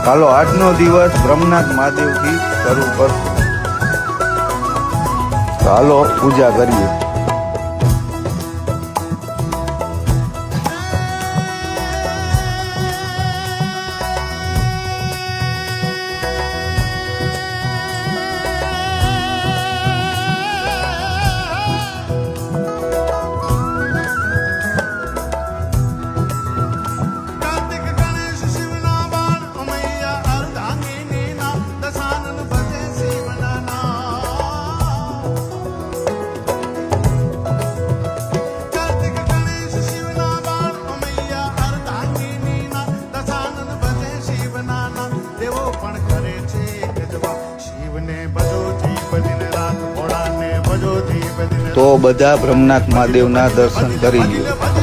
ચાલો આજનો દિવસ બ્રહ્મનાથ મહાદેવથી શરૂ કરશું. ચાલો પૂજા કરીએ. તો બધા બ્રહ્મનાથ મહાદેવના દર્શન કરી લ્યો.